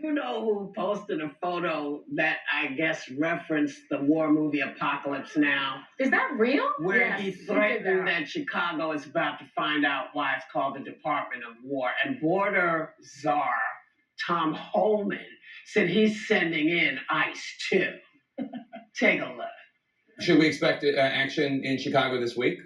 You know who posted a photo that I guess referenced the war movie Apocalypse Now? Is that real? Where Yes, he did threatened that Chicago is about to find out why it's called the Department of War. And border czar Tom Holman said he's sending in ICE too. Take a look. Should we expect action in Chicago this week?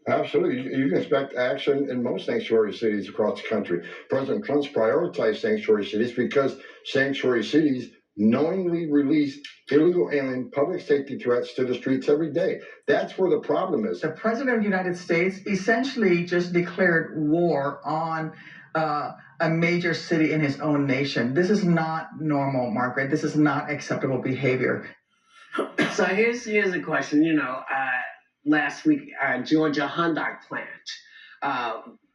Absolutely. You can expect action in most sanctuary cities across the country. President Trump's prioritized sanctuary cities because sanctuary cities knowingly release illegal alien public safety threats to the streets every day. That's where the problem is. The President of the United States essentially just declared war on a major city in his own nation. This is not normal, Margaret. This is not acceptable behavior. So here's a question. Last week, Georgia Hyundai plant,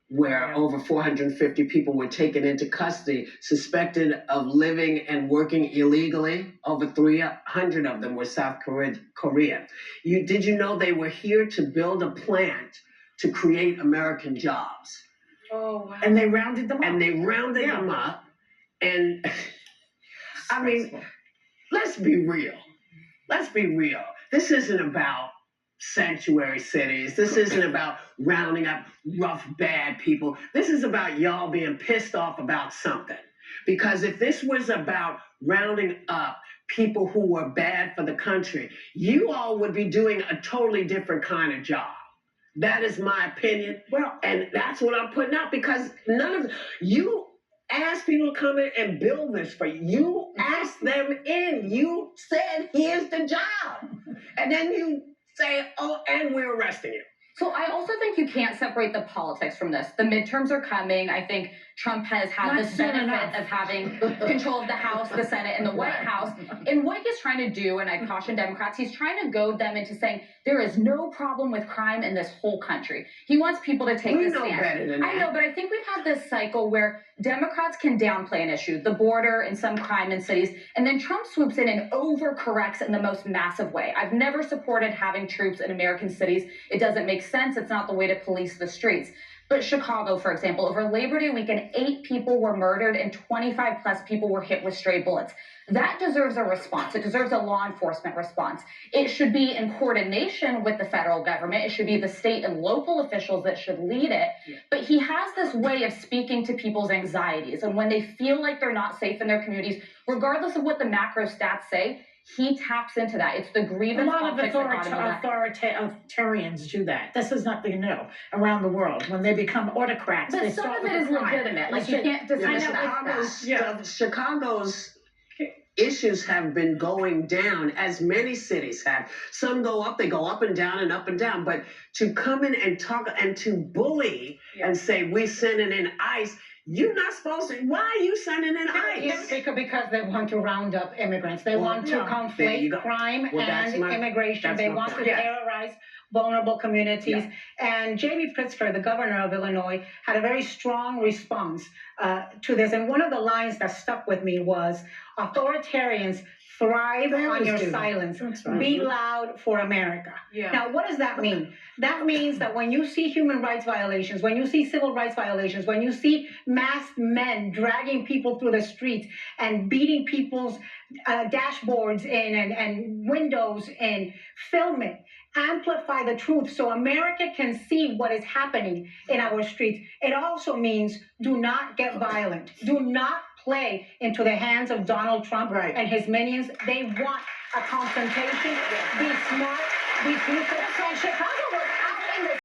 where over 450 people were taken into custody, suspected of living and working illegally. Over 300 of them were South Korean. Did you know they were here to build a plant to create American jobs? Oh, wow. And they rounded them up. Them up. And I mean, let's be real. This isn't about sanctuary cities. This isn't about rounding up rough, bad people. This is about y'all being pissed off about something. Because if this was about rounding up people who were bad for the country, you all would be doing a totally different kind of job. That is my opinion. Well, and that's what I'm putting out, because none of you asked people to come in and build this for you. You asked them in. You said, here's the job. And then you say, oh, and we're arresting you. So I also think you can't separate the politics from this. The midterms are coming. I think Trump has had this benefit of having control of the House, the Senate, and the White House. And what he's trying to do, and I caution Democrats, he's trying to goad them into saying there is no problem with crime in this whole country. He wants people to take this stand. We know better than that. I know, but I think we've had this cycle where Democrats can downplay an issue, the border and some crime in cities, and then Trump swoops in and overcorrects in the most massive way. I've never supported having troops in American cities. It doesn't make sense. It's not the way to police the streets. But Chicago, for example, over Labor Day weekend, 8 people were murdered and 25 plus people were hit with stray bullets. That deserves a response. It deserves a law enforcement response. It should be in coordination with the federal government. It should be the state and local officials that should lead it. Yeah. But he has this way of speaking to people's anxieties. And when they feel like they're not safe in their communities, regardless of what the macro stats say, he taps into that. It's the grievance. A lot of authoritarians do that. This is nothing new around the world. When they become autocrats, but they some start of it is legitimate. Like you can't dismiss that. Chicago's issues have been going down, as many cities have. Some go up, they go up and down and up and down. But to come in and talk and to bully and say we're sending in ICE. You're not supposed to. Why are you sending in ICE? Because they want to round up immigrants. They want to conflate crime and immigration. They want to terrorize vulnerable communities. Yeah. And J.B. Pritzker, the governor of Illinois, had a very strong response to this. And one of the lines that stuck with me was, authoritarians thrive on your silence. Right. Be loud for America. Yeah. Now, what does that mean? That means that when you see human rights violations, when you see civil rights violations, when you see masked men dragging people through the streets and beating people's dashboards in and windows and film it, amplify the truth so America can see what is happening in our streets. It also means do not get violent. Do not play into the hands of Donald Trump and his minions. They want a confrontation. Be smart. Be truthful. So Chicago was out in the